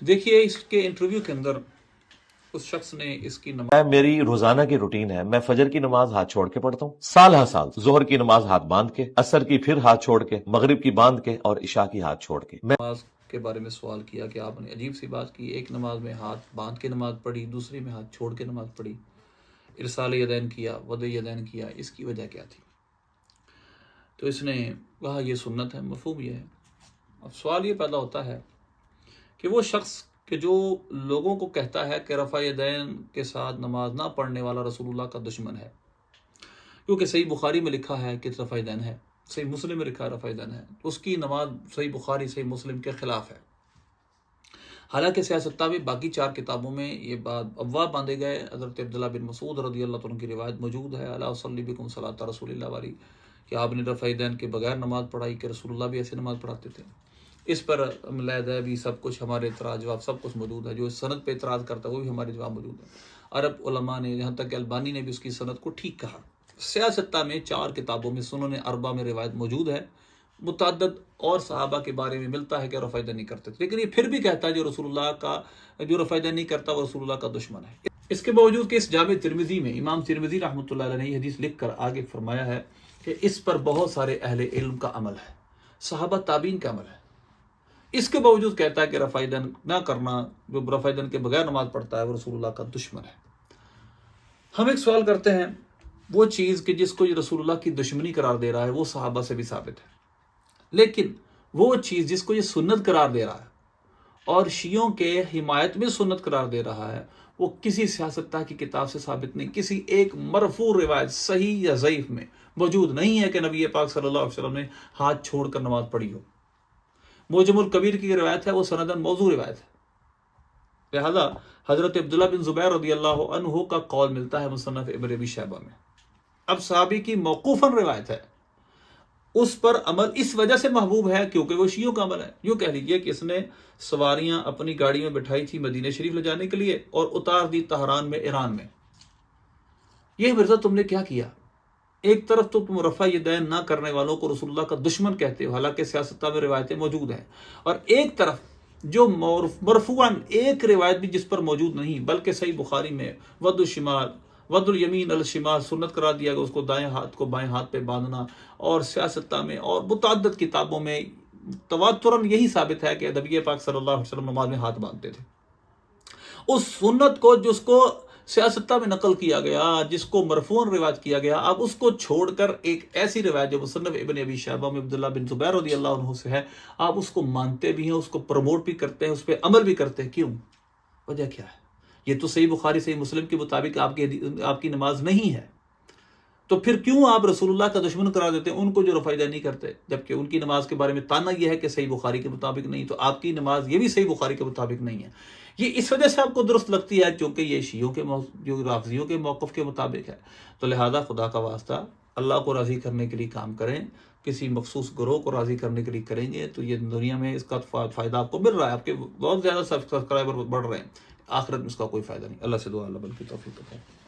دیکھیے اس کے انٹرویو کے اندر اس شخص نے اس کی نماز میری روزانہ کی روٹین ہے، میں فجر کی نماز ہاتھ چھوڑ کے پڑھتا ہوں، سال ہر سال ظہر کی نماز ہاتھ باندھ کے، عصر کی پھر ہاتھ چھوڑ کے، مغرب کی باندھ کے، اور عشاء کی ہاتھ چھوڑ کے۔ کے بارے میں سوال کیا کہ آپ نے عجیب سی بات کی، ایک نماز میں ہاتھ باندھ کے نماز پڑھی، دوسری میں ہاتھ چھوڑ کے نماز پڑھی، ارسال یدین کیا، وضع یدین کیا، اس کی وجہ کیا تھی؟ تو اس نے کہا یہ سنت ہے، مفہوم یہ ہے۔ اب سوال یہ پیدا ہوتا ہے کہ وہ شخص کہ جو لوگوں کو کہتا ہے کہ رفع یدین کے ساتھ نماز نہ پڑھنے والا رسول اللہ کا دشمن ہے، کیونکہ صحیح بخاری میں لکھا ہے کہ رفع یدین ہے، صحیح مسلم میں لکھا ہے رفع یدین ہے، اس کی نماز صحیح بخاری صحیح مسلم کے خلاف ہے۔ حالانکہ سیاستہ میں باقی 4 کتابوں میں یہ بات ابواب باندھے گئے۔ حضرت عبداللہ بن مسعود رضی اللہ عنہ کی روایت موجود ہے، الا اصلی بکم صلاۃ رسول اللہ والی، کہ آپ نے رفع یدین کے بغیر نماز پڑھائی، کہ رسول اللہ بھی ایسے نماز پڑھاتے تھے۔ اس پر علیحدہ بھی سب کچھ ہمارے اعتراض جواب سب کچھ موجود ہے، جو اس سند پہ اعتراض کرتا ہے وہ بھی ہمارے جواب موجود ہے۔ عرب علماء نے، یہاں تک کہ البانی نے بھی اس کی سند کو ٹھیک کہا۔ سیاستہ میں 4 کتابوں میں سنن اربعہ میں روایت موجود ہے، متعدد اور صحابہ کے بارے میں ملتا ہے کہ رفع یدین نہیں کرتے تھے، لیکن یہ پھر بھی کہتا ہے جو رفع یدین نہیں کرتا وہ رسول اللہ کا دشمن ہے۔ اس کے باوجود کہ اس جامع ترمذی میں امام ترمذی رحمۃ اللہ علیہ نے یہ حدیث لکھ کر آگے فرمایا ہے کہ اس پر بہت سارے اہل علم کا عمل ہے، صحابہ تابعین کا عمل ہے، اس کے باوجود کہتا ہے کہ رفع یدین نہ کرنا، جو رفع یدین کے بغیر نماز پڑھتا ہے وہ رسول اللہ کا دشمن ہے۔ ہم ایک سوال کرتے ہیں، وہ چیز کہ جس کو یہ رسول اللہ کی دشمنی قرار دے رہا ہے وہ صحابہ سے بھی ثابت ہے، لیکن وہ چیز جس کو یہ سنت قرار دے رہا ہے اور شیعوں کے حمایت میں سنت قرار دے رہا ہے، وہ کسی سیاستہ کی کتاب سے ثابت نہیں، کسی ایک مرفوع روایت صحیح یا ضعیف میں موجود نہیں ہے کہ نبی پاک صلی اللہ علیہ وسلم نے ہاتھ چھوڑ کر نماز پڑھی ہو۔ معجم الکبیر کی روایت ہے، وہ سندن موضوع روایت ہے، لہذا حضرت عبداللہ بن زبیر رضی اللہ عنہ کا قول ملتا ہے مصنف ابن ابی شیبہ میں۔ اب صحابی کی موقوفاً روایت ہے، اس پر عمل اس وجہ سے محبوب ہے کیونکہ وہ شیعوں کا عمل ہے۔ یوں کہہ لیجئے کہ اس نے سواریاں اپنی گاڑی میں بٹھائی تھی مدینہ شریف لے جانے کے لیے اور اتار دی طہران میں، ایران میں۔ یہ مرزا تم نے کیا کیا؟ ایک طرف تو تم رفع یدین نہ کرنے والوں کو رسول اللہ کا دشمن کہتے ہو، حالانکہ سیاستہ میں روایتیں موجود ہیں، اور ایک طرف جو مرفوعاً ایک روایت بھی جس پر موجود نہیں بلکہ صحیح بخاری میں ود الشمال ود الیمین الشمال سنت قرار دیا گیا، اس کو دائیں ہاتھ کو بائیں ہاتھ پہ باندھنا، اور سیاستہ میں اور متعدد کتابوں میں تواتراً یہی ثابت ہے کہ نبی پاک صلی اللہ علیہ وسلم نماز میں ہاتھ باندھتے تھے۔ اس سنت کو جس کو سیاستہ میں نقل کیا گیا، جس کو مرفوعاً روایت کیا گیا، آپ اس کو چھوڑ کر ایک ایسی روایت جو مصنف ابن ابی شیبہ میں عبداللہ بن زبیر رضی اللہ عنہ سے ہے، آپ اس کو مانتے بھی ہیں، اس کو پروموٹ بھی کرتے ہیں، اس پہ عمل بھی کرتے ہیں۔ کیوں؟ وجہ کیا ہے؟ یہ تو صحیح بخاری صحیح مسلم کے مطابق آپ کی نماز نہیں ہے، تو پھر کیوں آپ رسول اللہ کا دشمن قرار دیتے ہیں ان کو جو رفع یدین نہیں کرتے، جبکہ ان کی نماز کے بارے میں تانا یہ ہے کہ صحیح بخاری کے مطابق نہیں، تو آپ کی نماز یہ بھی صحیح بخاری کے مطابق نہیں ہے۔ یہ اس وجہ سے آپ کو درست لگتی ہے کیونکہ یہ شیعوں کے جو رافضیوں کے موقف کے مطابق ہے۔ تو لہذا خدا کا واسطہ اللہ کو راضی کرنے کے لیے کام کریں، کسی مخصوص گروہ کو راضی کرنے کے لیے کریں گے تو یہ دنیا میں اس کا فائدہ آپ کو مل رہا ہے، آپ کے بہت زیادہ سبسکرائبر بڑھ رہے ہیں، آخرت میں اس کا کوئی فائدہ نہیں۔ اللہ سے دعا اللہ بلکہ توفیق ہے۔